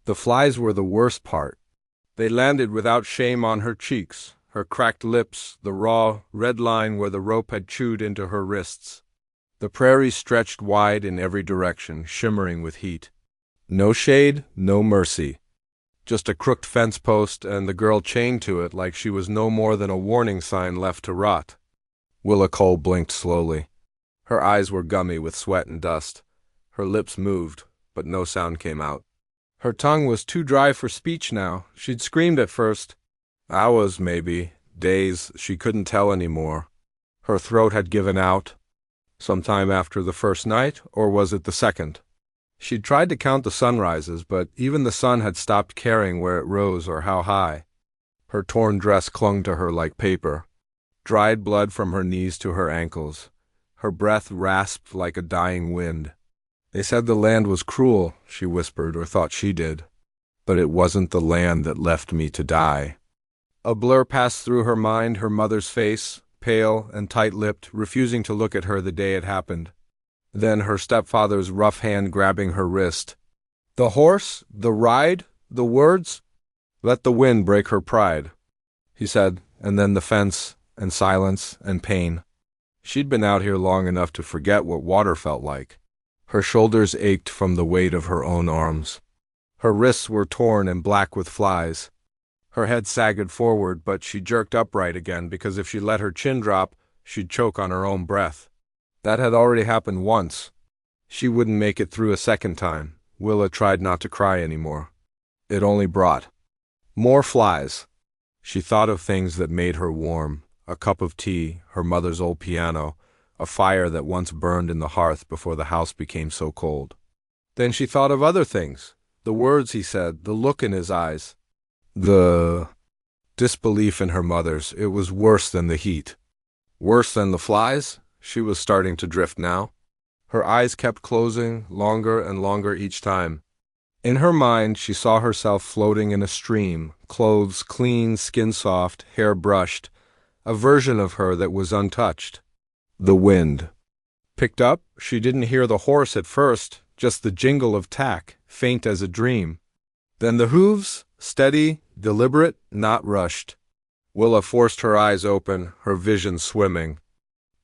The flies were the worst part. They landed without shame on her cheeks, her cracked lips, the raw, red line where the rope had chewed into her wrists. The prairie stretched wide in every direction, shimmering with heat. No shade, no mercy. Just a crooked fence post and the girl chained to it like she was no more than a warning sign left to rot. Willa Cole blinked slowly. Her eyes were gummy with sweat and dust. Her lips moved, but no sound came out. Her tongue was too dry for speech now. She'd screamed at first. Hours, maybe. Days. She couldn't tell anymore. Her throat had given out. Sometime after the first night, or was it the second? She'd tried to count the sunrises, but even the sun had stopped caring where it rose or how high. Her torn dress clung to her like paper. Dried blood from her knees to her ankles. Her breath rasped like a dying wind. They said the land was cruel, she whispered, or thought she did. But it wasn't the land that left me to die. A blur passed through her mind, her mother's face, pale and tight-lipped, refusing to look at her the day it happened. Then her stepfather's rough hand grabbing her wrist. The horse, the ride, the words? Let the wind break her pride, he said, and then the fence, and silence, and pain. She'd been out here long enough to forget what water felt like. Her shoulders ached from the weight of her own arms. Her wrists were torn and black with flies. Her head sagged forward, but she jerked upright again because if she let her chin drop, she'd choke on her own breath. That had already happened once. She wouldn't make it through a second time. Willa tried not to cry anymore. It only brought more flies. She thought of things that made her warm. A cup of tea, her mother's old piano, a fire that once burned in the hearth before the house became so cold. Then she thought of other things. The words he said, the look in his eyes. The disbelief in her mother's. It was worse than the heat. Worse than the flies? She was starting to drift now. Her eyes kept closing, longer and longer each time. In her mind, she saw herself floating in a stream, clothes clean, skin soft, hair brushed, a version of her that was untouched. The wind. Picked up, she didn't hear the horse at first, just the jingle of tack, faint as a dream. Then the hooves, steady, deliberate, not rushed. Willa forced her eyes open, her vision swimming.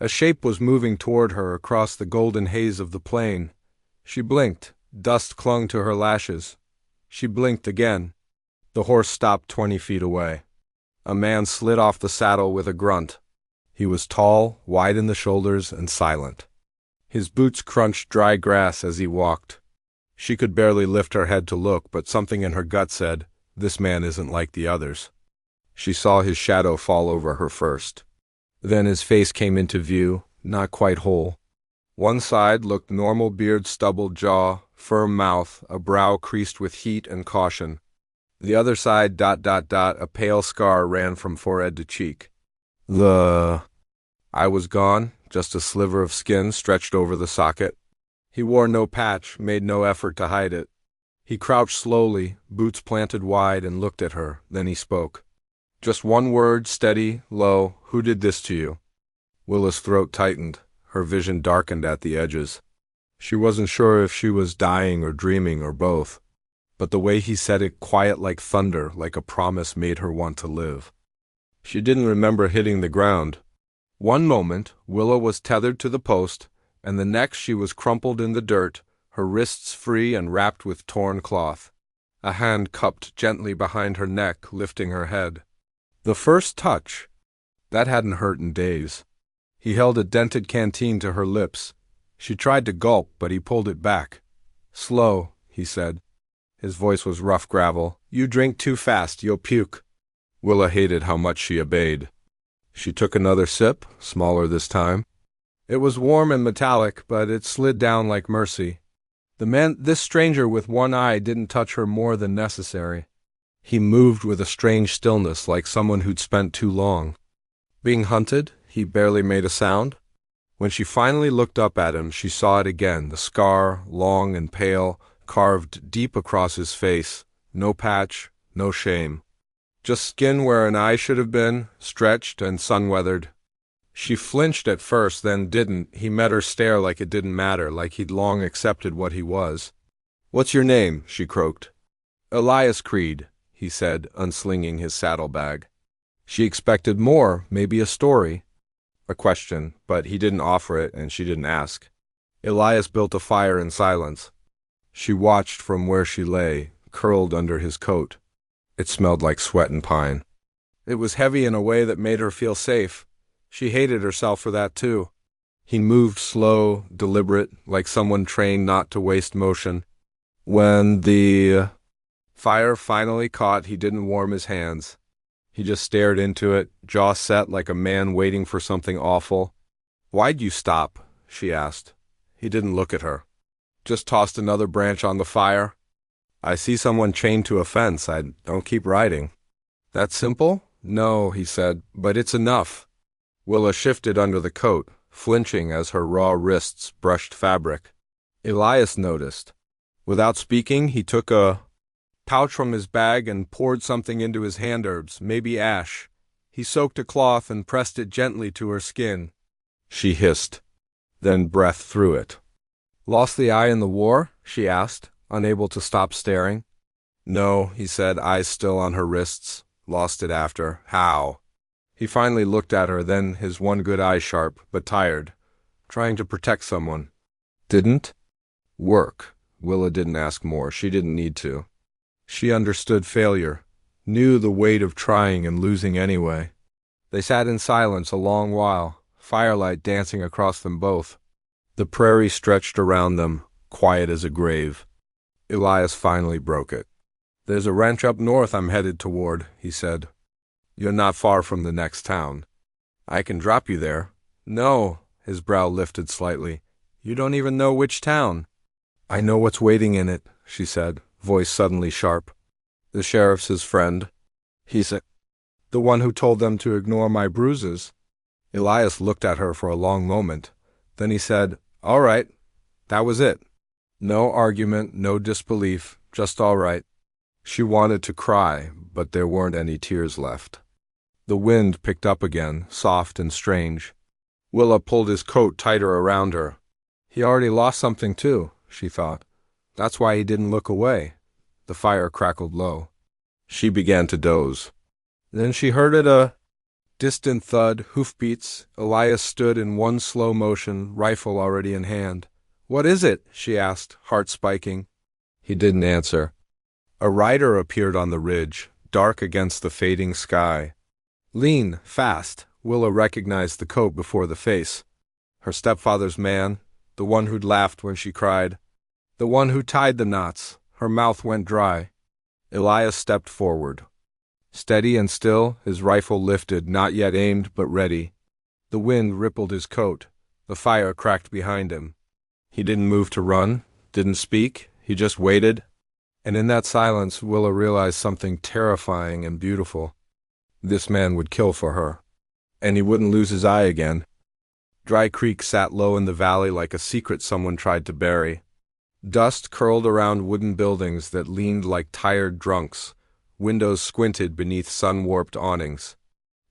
A shape was moving toward her across the golden haze of the plain. She blinked. Dust clung to her lashes. She blinked again. The horse stopped 20 feet away. A man slid off the saddle with a grunt. He was tall, wide in the shoulders, and silent. His boots crunched dry grass as he walked. She could barely lift her head to look, but something in her gut said, "This man isn't like the others." She saw his shadow fall over her first. Then his face came into view, not quite whole. One side looked normal, beard, stubbled jaw, firm mouth, a brow creased with heat and caution. The other side, ... a pale scar ran from forehead to cheek. The eye was gone, just a sliver of skin stretched over the socket. He wore no patch, made no effort to hide it. He crouched slowly, boots planted wide, and looked at her. Then he spoke. Just one word, steady, low. "Who did this to you?" Willa's throat tightened. Her vision darkened at the edges. She wasn't sure if she was dying or dreaming or both. But the way he said it, quiet like thunder, like a promise, made her want to live. She didn't remember hitting the ground. One moment, Willa was tethered to the post, and the next she was crumpled in the dirt, her wrists free and wrapped with torn cloth. A hand cupped gently behind her neck, lifting her head. The first touch. That hadn't hurt in days. He held a dented canteen to her lips. She tried to gulp, but he pulled it back. "Slow," he said. His voice was rough gravel. "You drink too fast, you'll puke." Willa hated how much she obeyed. She took another sip, smaller this time. It was warm and metallic, but it slid down like mercy. This stranger with one eye didn't touch her more than necessary. He moved with a strange stillness, like someone who'd spent too long. Being hunted, he barely made a sound. When she finally looked up at him, she saw it again, the scar, long and pale, carved deep across his face. No patch, no shame. Just skin where an eye should have been, stretched and sun-weathered. She flinched at first, then didn't. He met her stare like it didn't matter, like he'd long accepted what he was. "What's your name?" she croaked. Elias Creed, he said, unslinging his saddlebag. She expected more, maybe a story, a question, but he didn't offer it and she didn't ask. Elias built a fire in silence. She watched from where she lay, curled under his coat. It smelled like sweat and pine. It was heavy in a way that made her feel safe. She hated herself for that too. He moved slow, deliberate, like someone trained not to waste motion. When the fire finally caught, he didn't warm his hands. He just stared into it, jaw set like a man waiting for something awful. "Why'd you stop?" she asked. He didn't look at her. Just tossed another branch on the fire. "I see someone chained to a fence. I don't keep riding." "That simple?" "No," he said, "but it's enough." Willa shifted under the coat, flinching as her raw wrists brushed fabric. Elias noticed. Without speaking, he took a pouch from his bag and poured something into his hand herbs, maybe ash. He soaked a cloth and pressed it gently to her skin. She hissed, then breathed through it. "Lost the eye in the war?" she asked, unable to stop staring. "No," he said, eyes still on her wrists. "Lost it after." "How?" He finally looked at her, then his one good eye sharp, but tired, trying to protect someone. "Didn't work." Willa didn't ask more. She didn't need to. She understood failure, knew the weight of trying and losing anyway. They sat in silence a long while, firelight dancing across them both. The prairie stretched around them, quiet as a grave. Elias finally broke it. "There's a ranch up north I'm headed toward," he said. "You're not far from the next town. I can drop you there." "No," his brow lifted slightly. "You don't even know which town." "I know what's waiting in it," she said, voice suddenly sharp. "The sheriff's his friend. He's the one who told them to ignore my bruises." Elias looked at her for a long moment. Then he said, "All right." That was it. No argument, no disbelief, just all right. She wanted to cry, but there weren't any tears left. The wind picked up again, soft and strange. Willa pulled his coat tighter around her. He already lost something too, she thought. That's why he didn't look away. The fire crackled low. She began to doze. Then she heard a distant thud, hoofbeats. Elias stood in one slow motion, rifle already in hand. "What is it?" she asked, heart spiking. He didn't answer. A rider appeared on the ridge, dark against the fading sky. Lean, fast, Willa recognized the coat before the face. Her stepfather's man, the one who'd laughed when she cried. The one who tied the knots. Her mouth went dry. Elias stepped forward. Steady and still, his rifle lifted, not yet aimed, but ready. The wind rippled his coat. The fire cracked behind him. He didn't move to run, didn't speak, he just waited. And in that silence, Willa realized something terrifying and beautiful. This man would kill for her. And he wouldn't lose his eye again. Dry Creek sat low in the valley like a secret someone tried to bury. Dust curled around wooden buildings that leaned like tired drunks. Windows squinted beneath sun-warped awnings.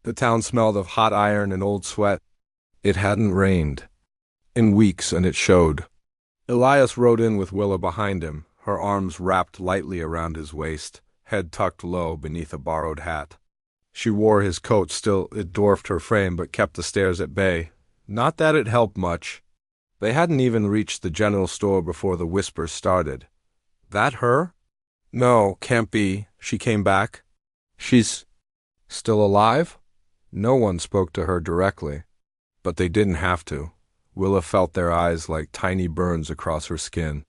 The town smelled of hot iron and old sweat. It hadn't rained in weeks, and it showed. Elias rode in with Willa behind him, her arms wrapped lightly around his waist, head tucked low beneath a borrowed hat. She wore his coat still. It dwarfed her frame but kept the stares at bay. Not that it helped much. They hadn't even reached the general store before the whispers started. "That her?" "No, can't be." She came back. "She's still alive?" No one spoke to her directly, but they didn't have to. Willa felt their eyes like tiny burns across her skin.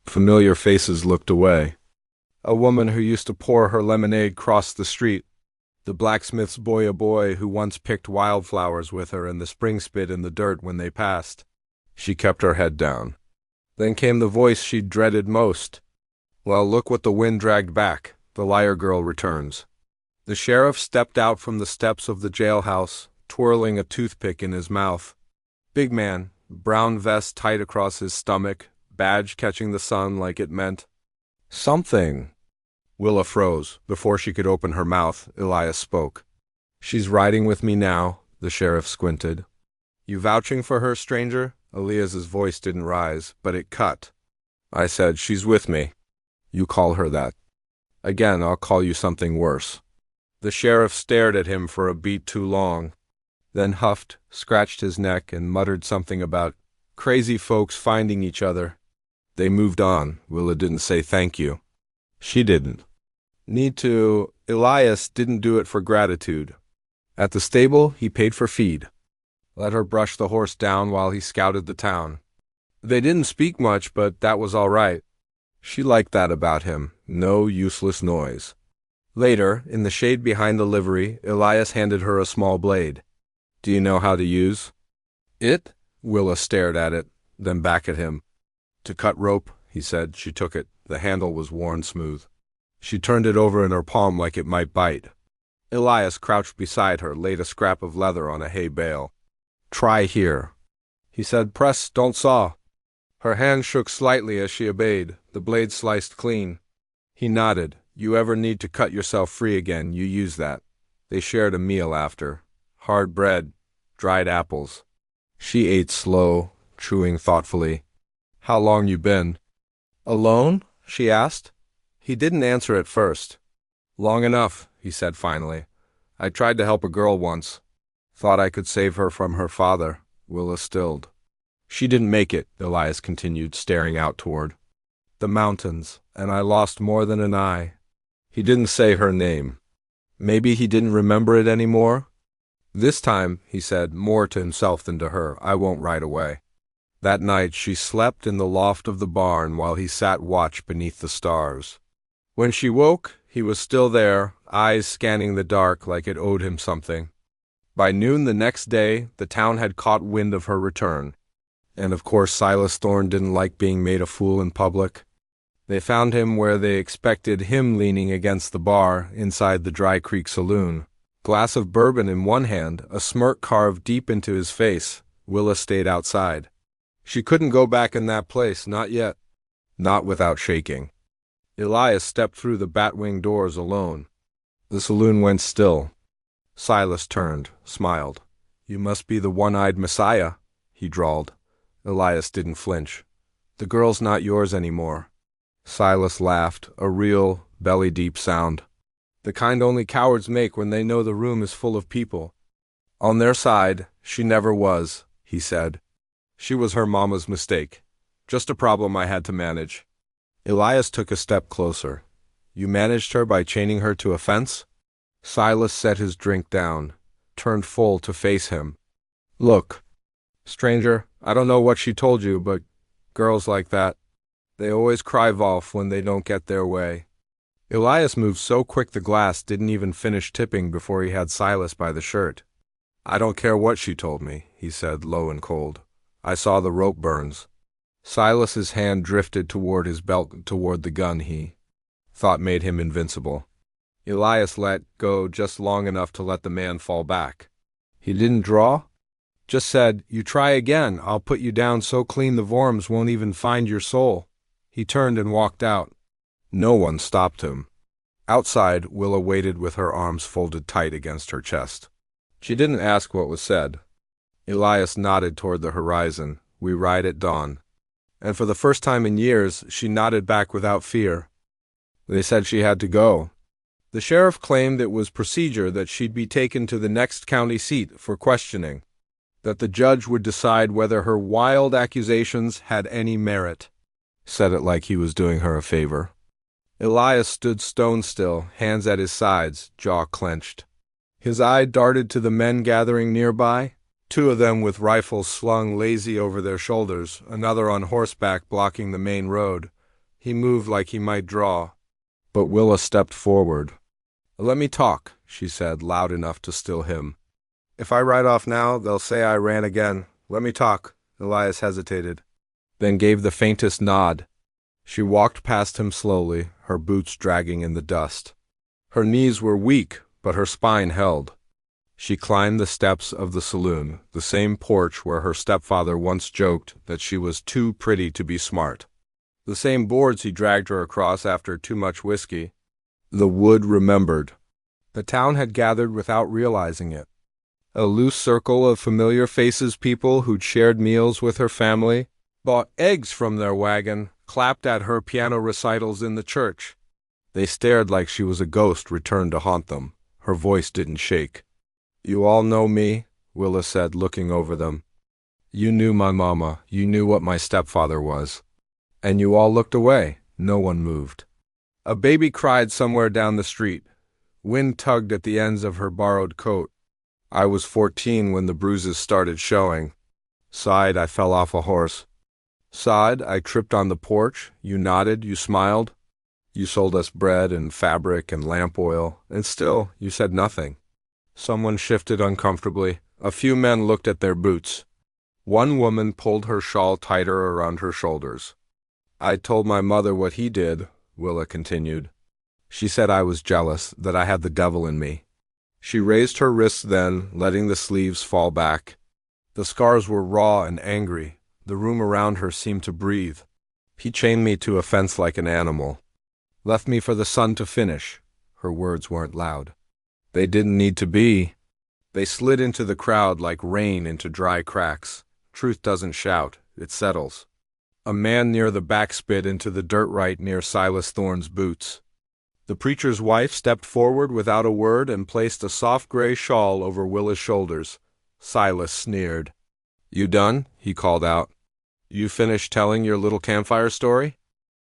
Familiar faces looked away. A woman who used to pour her lemonade crossed the street. The blacksmith's boy who once picked wildflowers with her and the spring spit in the dirt when they passed. She kept her head down. Then came the voice she'd dreaded most. "Well, look what the wind dragged back. The liar girl returns." The sheriff stepped out from the steps of the jailhouse, twirling a toothpick in his mouth. Big man, brown vest tight across his stomach, badge catching the sun like it meant something. Willa froze. Before she could open her mouth, Elias spoke. "She's riding with me now," the sheriff squinted. "You vouching for her, stranger?" Elias's voice didn't rise, but it cut. "I said, she's with me." "You call her that?" Again, I'll call you something worse." The sheriff stared at him for a beat too long, then huffed, scratched his neck, and muttered something about crazy folks finding each other. They moved on. Willa didn't say thank you. She didn't need to. Elias didn't do it for gratitude. At the stable, he paid for feed. Let her brush the horse down while he scouted the town. They didn't speak much, but that was all right. She liked that about him. No useless noise. Later, in the shade behind the livery, Elias handed her a small blade. "Do you know how to use it?" Willa stared at it, then back at him. "To cut rope," he said. She took it. The handle was worn smooth. She turned it over in her palm like it might bite. Elias crouched beside her, laid a scrap of leather on a hay bale. "Try here," he said. "Press, don't saw." Her hand shook slightly as she obeyed. The blade sliced clean. He nodded. "You ever need to cut yourself free again, you use that." They shared a meal after. Hard bread, dried apples. She ate slow, chewing thoughtfully. "How long you been?" "Alone?" she asked. He didn't answer at first. "Long enough," he said finally. "I tried to help a girl once. Thought I could save her from her father." Willa stilled. "She didn't make it," Elias continued, staring out toward the mountains, "and I lost more than an eye." He didn't say her name. Maybe he didn't remember it anymore? "This time," he said, more to himself than to her, "I won't ride away." That night she slept in the loft of the barn while he sat watch beneath the stars. When she woke, he was still there, eyes scanning the dark like it owed him something. By noon the next day, the town had caught wind of her return. And of course Silas Thorne didn't like being made a fool in public. They found him where they expected him, leaning against the bar inside the Dry Creek saloon. Glass of bourbon in one hand, a smirk carved deep into his face. Willa stayed outside. She couldn't go back in that place, not yet. Not without shaking. Elias stepped through the bat-wing doors alone. The saloon went still. Silas turned, smiled. "You must be the one-eyed Messiah," he drawled. Elias didn't flinch. "The girl's not yours anymore." Silas laughed, a real, belly-deep sound. The kind only cowards make when they know the room is full of people. "On their side, she never was," he said. "She was her mama's mistake. Just a problem I had to manage." Elias took a step closer. "You managed her by chaining her to a fence?" Silas set his drink down, turned full to face him. "Look, stranger, I don't know what she told you, but girls like that, they always cry wolf when they don't get their way." Elias moved so quick the glass didn't even finish tipping before he had Silas by the shirt. "I don't care what she told me," he said, low and cold. "I saw the rope burns." Silas's hand drifted toward his belt, toward the gun he thought made him invincible. Elias let go just long enough to let the man fall back. He didn't draw, just said, "You try again, I'll put you down so clean the worms won't even find your soul." He turned and walked out. No one stopped him. Outside, Willa waited with her arms folded tight against her chest. She didn't ask what was said. Elias nodded toward the horizon. "We ride at dawn." And for the first time in years, she nodded back without fear. They said she had to go. The sheriff claimed it was procedure that she'd be taken to the next county seat for questioning, that the judge would decide whether her wild accusations had any merit. Said it like he was doing her a favor. Elias stood stone still, hands at his sides, jaw clenched. His eye darted to the men gathering nearby, 2 of them with rifles slung lazy over their shoulders, another on horseback blocking the main road. He moved like he might draw. But Willa stepped forward. "Let me talk," she said, loud enough to still him. "If I ride off now, they'll say I ran again. Let me talk." Elias hesitated, then gave the faintest nod. She walked past him slowly, her boots dragging in the dust. Her knees were weak, but her spine held. She climbed the steps of the saloon, the same porch where her stepfather once joked that she was too pretty to be smart. The same boards he dragged her across after too much whiskey. The wood remembered. The town had gathered without realizing it. A loose circle of familiar faces, people who'd shared meals with her family, bought eggs from their wagon, clapped at her piano recitals in the church. They stared like she was a ghost returned to haunt them. Her voice didn't shake. "You all know me," Willa said, looking over them. "You knew my mama. You knew what my stepfather was. And you all looked away." No one moved. A baby cried somewhere down the street. Wind tugged at the ends of her borrowed coat. I was 14 when the bruises started showing. Sighed, I fell off a horse. Sighed, I tripped on the porch. You nodded, you smiled. You sold us bread and fabric and lamp oil, and still you said nothing. Someone shifted uncomfortably. A few men looked at their boots. One woman pulled her shawl tighter around her shoulders. "I told my mother what he did," Willa continued. "She said I was jealous, that I had the devil in me." She raised her wrists then, letting the sleeves fall back. The scars were raw and angry. The room around her seemed to breathe. "He chained me to a fence like an animal. Left me for the sun to finish." Her words weren't loud. "They didn't need to be." They slid into the crowd like rain into dry cracks. Truth doesn't shout, it settles. A man near the back spit into the dirt right near Silas Thorne's boots. The preacher's wife stepped forward without a word and placed a soft gray shawl over Willa's shoulders. Silas sneered. "You done?" he called out. "You finished telling your little campfire story?"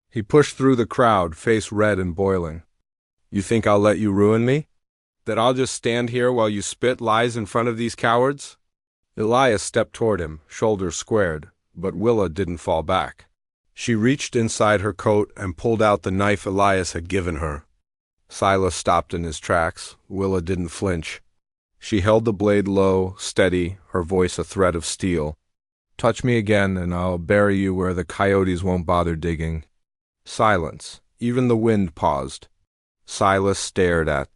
He pushed through the crowd, face red and boiling. "You think I'll let you ruin me? That I'll just stand here while you spit lies in front of these cowards?" Elias stepped toward him, shoulders squared, but Willa didn't fall back. She reached inside her coat and pulled out the knife Elias had given her. Silas stopped in his tracks. Willa didn't flinch. She held the blade low, steady, her voice a thread of steel. "Touch me again, and I'll bury you where the coyotes won't bother digging." Silence. Even the wind paused. Silas stared at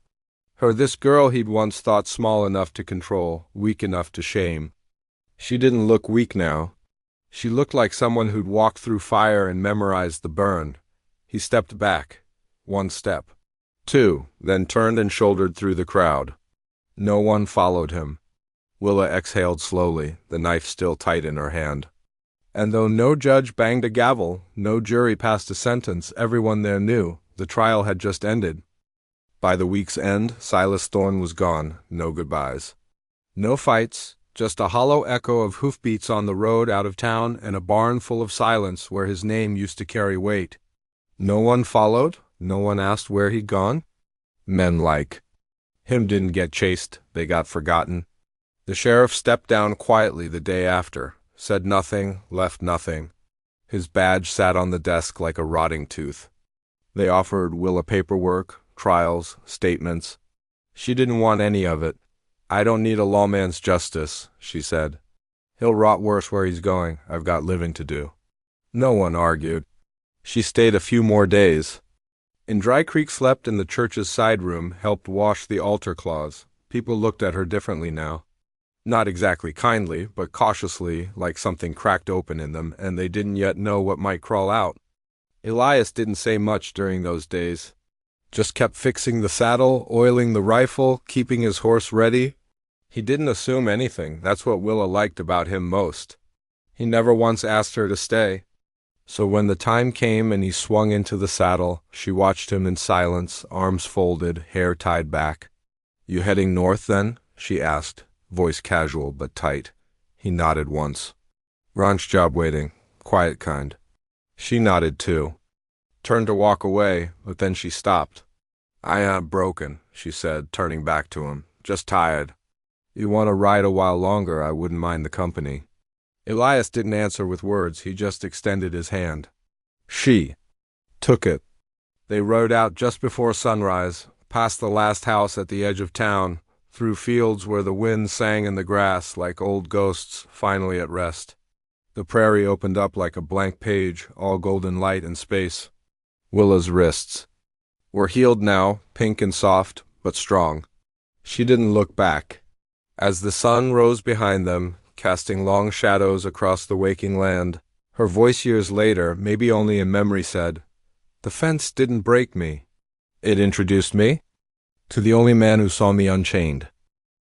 her, this girl he'd once thought small enough to control, weak enough to shame. She didn't look weak now. She looked like someone who'd walked through fire and memorized the burn. He stepped back. 1 step. 2, then turned and shouldered through the crowd. No one followed him. Willa exhaled slowly, the knife still tight in her hand. And though no judge banged a gavel, no jury passed a sentence, everyone there knew the trial had just ended. By the week's end, Silas Thorne was gone, no goodbyes. No fights, just a hollow echo of hoofbeats on the road out of town and a barn full of silence where his name used to carry weight. No one followed, no one asked where he'd gone. Men like him didn't get chased, they got forgotten. The sheriff stepped down quietly the day after, said nothing, left nothing. His badge sat on the desk like a rotting tooth. They offered Willa paperwork, trials, statements. She didn't want any of it. "I don't need a lawman's justice," she said. "He'll rot worse where he's going. I've got living to do." No one argued. She stayed a few more days. In Dry Creek slept in the church's side room, helped wash the altar cloths. People looked at her differently now. Not exactly kindly, but cautiously, like something cracked open in them, and they didn't yet know what might crawl out. Elias didn't say much during those days. Just kept fixing the saddle, oiling the rifle, keeping his horse ready. He didn't assume anything. That's what Willa liked about him most. He never once asked her to stay. So when the time came and he swung into the saddle, she watched him in silence, arms folded, hair tied back. "You heading north, then?" she asked, voice casual but tight. He nodded once. "Ranch job waiting. Quiet kind." She nodded too. Turned to walk away, but then she stopped. "I ain't broken," she said, turning back to him. "Just tired. You want to ride a while longer, I wouldn't mind the company." Elias didn't answer with words, he just extended his hand. She took it. They rode out just before sunrise, past the last house at the edge of town, through fields where the wind sang in the grass like old ghosts finally at rest. The prairie opened up like a blank page, all golden light and space. Willa's wrists were healed now, pink and soft, but strong. She didn't look back. As the sun rose behind them, casting long shadows across the waking land, her voice years later, maybe only in memory, said, "The fence didn't break me. It introduced me to the only man who saw me unchained."